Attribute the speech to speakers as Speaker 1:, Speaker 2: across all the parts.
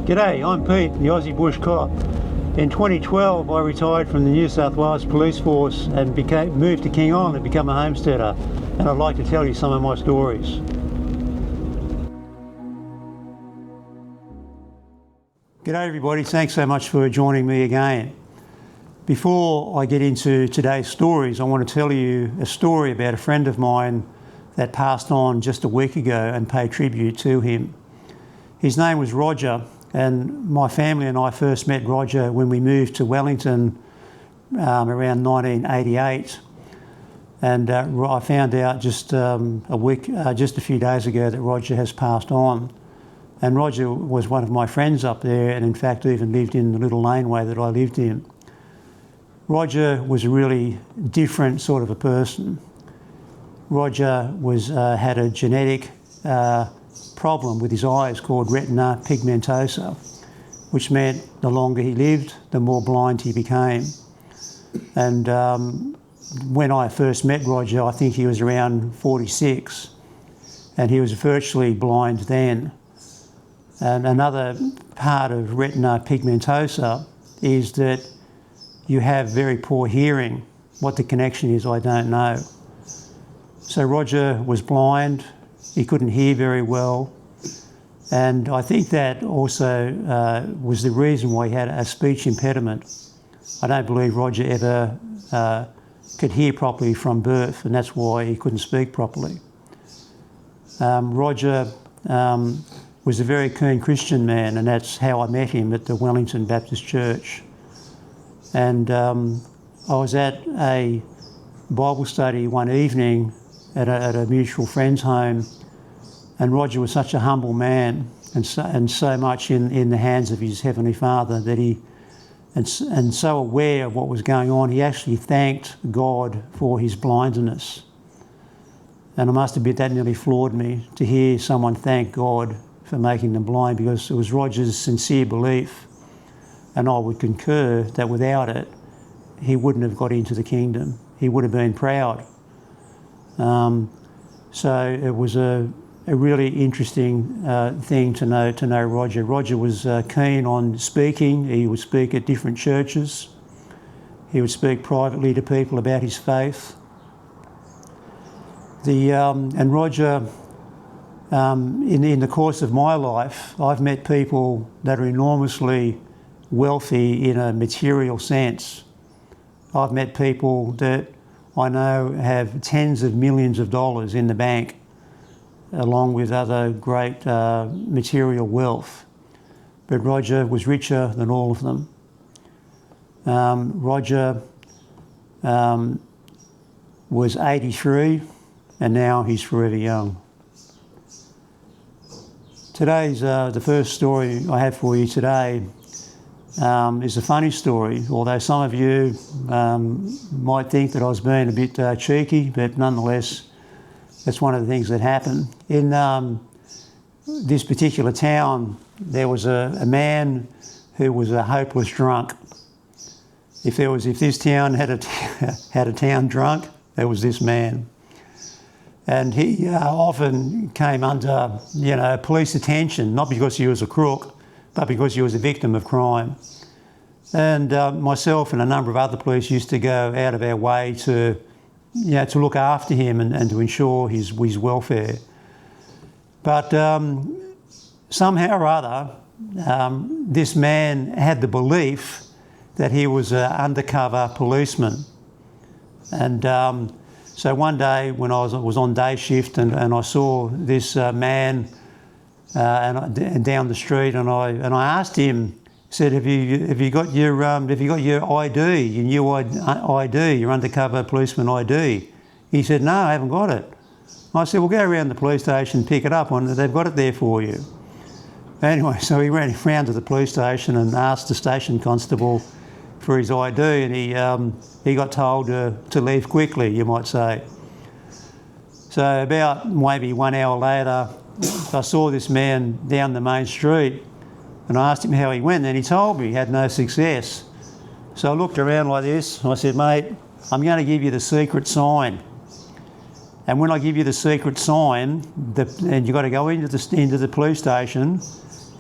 Speaker 1: G'day, I'm Pete, the Aussie Bush Cop. In 2012 I retired from the New South Wales Police Force and moved to King Island to become a homesteader, and I'd like to tell you some of my stories. G'day everybody, thanks so much for joining me again. Before I get into today's stories, I want to tell you a story about a friend of mine that passed on just a week ago and pay tribute to him. His name was Roger, and my family and I first met Roger when we moved to Wellington around 1988. And I found out just a few days ago that Roger has passed on. And Roger was one of my friends up there, and in fact even lived in the little laneway that I lived in. Roger was a really different sort of a person. Roger had a genetic problem with his eyes called retina pigmentosa, which meant the longer he lived, the more blind he became. And when I first met Roger, I think he was around 46, and he was virtually blind then. And another part of retina pigmentosa is that you have very poor hearing. What the connection is, I don't know. So Roger was blind. He couldn't hear very well, and I think that also was the reason why he had a speech impediment. I don't believe Roger ever could hear properly from birth, and that's why he couldn't speak properly. Roger was a very keen Christian man, and that's how I met him at the Wellington Baptist Church. And I was at a Bible study one evening at a mutual friend's home, and Roger was such a humble man and so much in the hands of his Heavenly Father that and so aware of what was going on, he actually thanked God for his blindness. And I must admit that nearly floored me to hear someone thank God for making them blind, because it was Roger's sincere belief, and I would concur that without it, he wouldn't have got into the kingdom. He would have been proud. So it was a really interesting thing to know Roger. Roger was keen on speaking. He would speak at different churches. He would speak privately to people about his faith. And Roger, in the course of my life, I've met people that are enormously wealthy in a material sense. I've met people that I know have tens of millions of dollars in the bank, along with other great material wealth. But Roger was richer than all of them. Roger was 83, and now he's forever young. Today's the first story I have for you today is a funny story, although some of you might think that I was being a bit cheeky, but nonetheless, that's one of the things that happened. In this particular town, there was a man who was a hopeless drunk. If this town had a town drunk, there was this man. And he often came under, police attention, not because he was a crook, but because he was a victim of crime. And myself and a number of other police used to go out of our way to look after him and to ensure his welfare. But somehow or other, this man had the belief that he was an undercover policeman. And so one day when I was on day shift and I saw this man and down the street, and I asked him, said, "Have you got your ID, your new ID, your undercover policeman ID?" He said, "No, I haven't got it." I said, "Well, go around the police station, pick it up, and they've got it there for you." Anyway, so he ran round to the police station and asked the station constable for his ID, and he got told to leave quickly, you might say. So about maybe 1 hour later, I saw this man down the main street, and I asked him how he went, and he told me he had no success. So I looked around like this, and I said, "Mate, I'm going to give you the secret sign. And when I give you the secret sign, and you've got to go into the police station,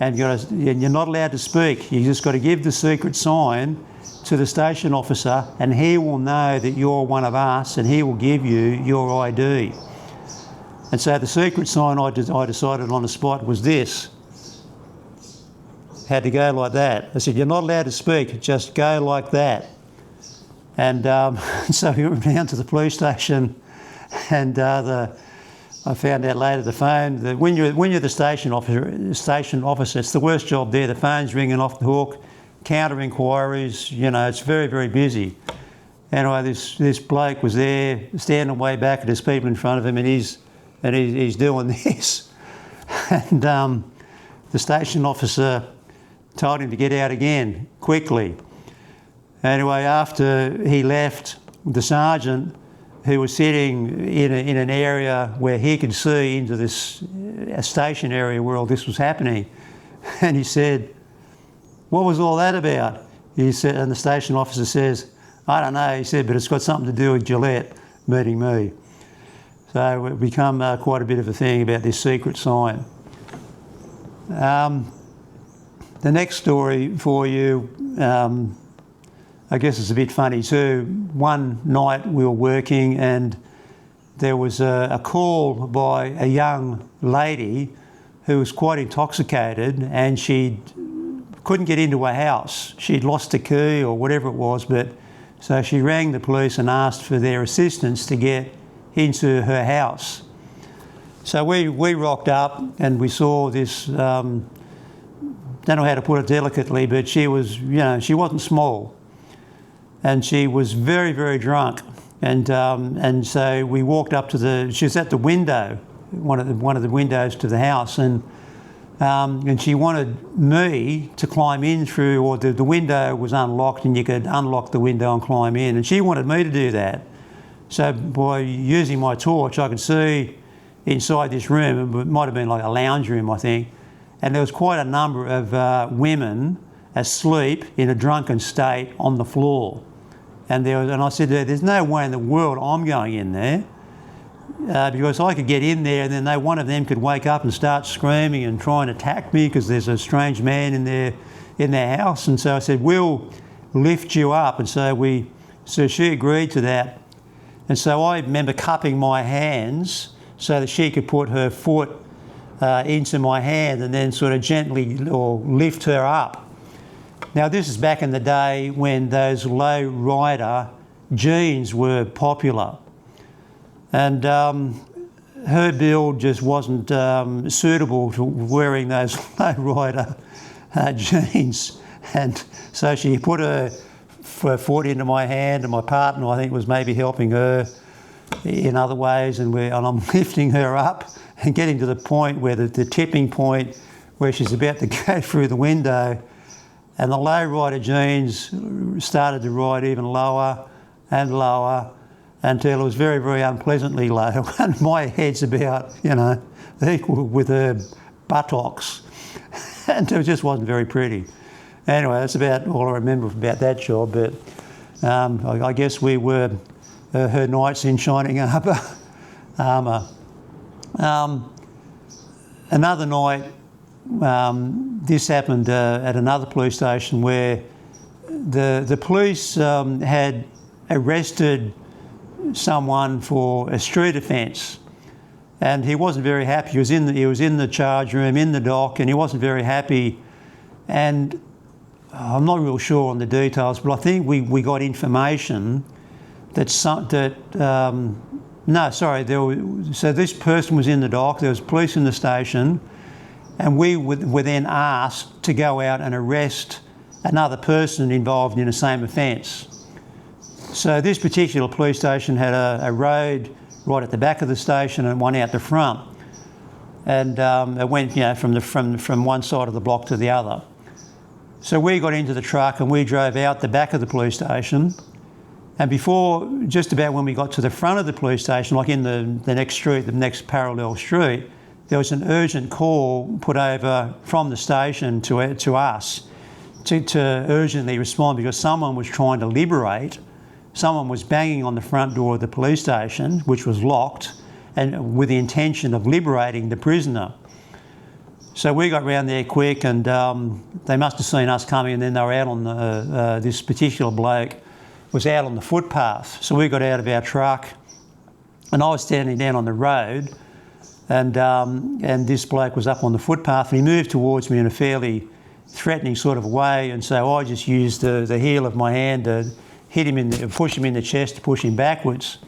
Speaker 1: and you're not allowed to speak. You just got to give the secret sign to the station officer, and he will know that you're one of us, and he will give you your ID. And so the secret sign I decided on the spot was this. Had to go like that. I said, you're not allowed to speak, just go like that. And so we went down to the police station, and I found out later the phone, that when you're the station officer, it's the worst job there. The phone's ringing off the hook, counter inquiries, it's very, very busy. Anyway, this bloke was there, standing way back, and there's people in front of him, and he's doing this. And the station officer told him to get out again, quickly. Anyway, after he left, the sergeant, who was sitting in an area where he could see into this station area where all this was happening, and he said, what was all that about? He said, and the station officer says, I don't know, he said, but it's got something to do with Gillett meeting me. So it become quite a bit of a thing about this secret sign. The next story for you, I guess it's a bit funny too. One night we were working, and there was a call by a young lady who was quite intoxicated, and she couldn't get into her house. She'd lost a key or whatever it was, so she rang the police and asked for their assistance to get into her house. So we rocked up, and we saw this, don't know how to put it delicately, but she was, she wasn't small, and she was very, very drunk. And so we walked up to she was at the window, one of the windows to the house, and she wanted me to climb in through, or the window was unlocked, and you could unlock the window and climb in, and she wanted me to do that. So by using my torch, I could see inside this room. It might have been like a lounge room, I think, and there was quite a number of women asleep in a drunken state on the floor. And I said, there's no way in the world I'm going in there, because I could get in there, and then one of them could wake up and start screaming and try and attack me because there's a strange man in their house. And so I said, we'll lift you up. And so she agreed to that. And so I remember cupping my hands so that she could put her foot into my hand and then sort of gently or lift her up. Now, this is back in the day when those low rider jeans were popular, and her build just wasn't suitable to wearing those low rider jeans. And so she put her foot into my hand, and my partner, I think, was maybe helping her in other ways, and I'm lifting her up and getting to the point where the tipping point where she's about to go through the window, and the low rider jeans started to ride even lower and lower until it was very, very unpleasantly low, and my head's about, equal with her buttocks, and it just wasn't very pretty. Anyway, that's about all I remember about that job, but I guess we were her knights in shining armour. Another night, this happened at another police station where the police had arrested someone for a street offence, and he wasn't very happy. He was in the charge room in the dock, and he wasn't very happy. And I'm not real sure on the details, but I think we got information that so this person was in the dock. There was police in the station, and we were then asked to go out and arrest another person involved in the same offence. So this particular police station had a road right at the back of the station and one out the front, and it went from one side of the block to the other. So we got into the truck and we drove out the back of the police station, and just about when we got to the front of the police station, like in the next street, the next parallel street, there was an urgent call put over from the station to us to urgently respond because someone was trying to liberate. Someone was banging on the front door of the police station, which was locked, and with the intention of liberating the prisoner. So we got round there quick, and they must have seen us coming, and then they were out on this particular bloke was out on the footpath. So we got out of our truck, and I was standing down on the road, and this bloke was up on the footpath, and he moved towards me in a fairly threatening sort of way, and so I just used the heel of my hand to hit him push him in the chest, to push him backwards,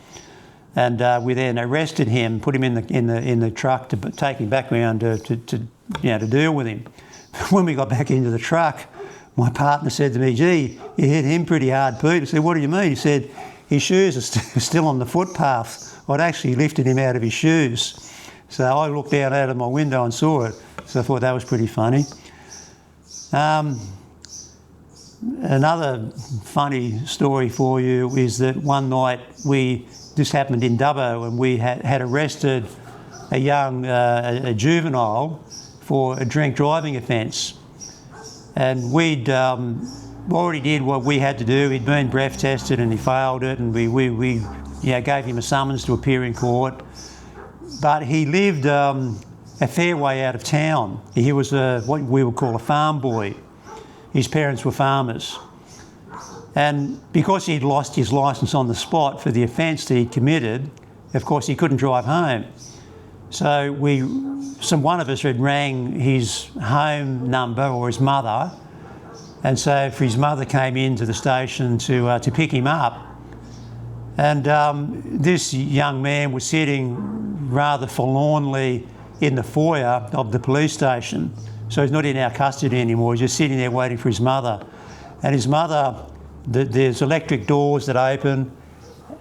Speaker 1: and we then arrested him, put him in the truck to take him back around to deal with him. When we got back into the truck, my partner said to me, "Gee, you hit him pretty hard, Pete." I said, "What do you mean?" He said, "His shoes are still on the footpath." I'd actually lifted him out of his shoes. So I looked out of my window and saw it. So I thought that was pretty funny. Another funny story for you is that one night this happened in Dubbo, and we had arrested a juvenile for a drink driving offence. And we'd already did what we had to do. He'd been breath tested and he failed it, and we gave him a summons to appear in court. But he lived a fair way out of town. He was what we would call a farm boy. His parents were farmers. And because he'd lost his licence on the spot for the offence that he'd committed, of course he couldn't drive home. So one of us had rang his home number, or his mother, and so if his mother came into the station to pick him up, and this young man was sitting rather forlornly in the foyer of the police station. So he's not in our custody anymore, he's just sitting there waiting for his mother. And his mother, there's electric doors that open,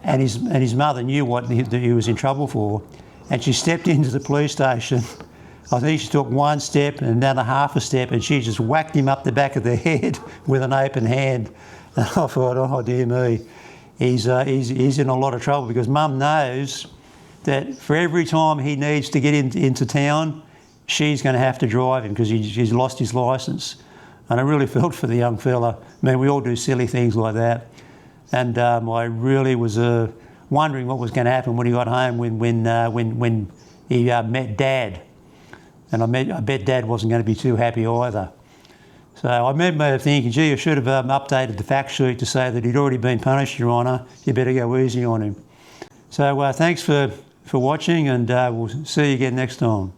Speaker 1: and his mother knew what he was in trouble for. And she stepped into the police station. I think she took one step and another half a step, and she just whacked him up the back of the head with an open hand. And I thought, oh dear me, he's in a lot of trouble, because Mum knows that for every time he needs to get into town, she's going to have to drive him because he's lost his licence. And I really felt for the young fella. I mean, we all do silly things like that. And I really was wondering what was going to happen when he got home when he met Dad. And I bet Dad wasn't going to be too happy either. So I remember thinking, gee, I should have updated the fact sheet to say that he'd already been punished, Your Honour. You better go easy on him. So thanks for watching, and we'll see you again next time.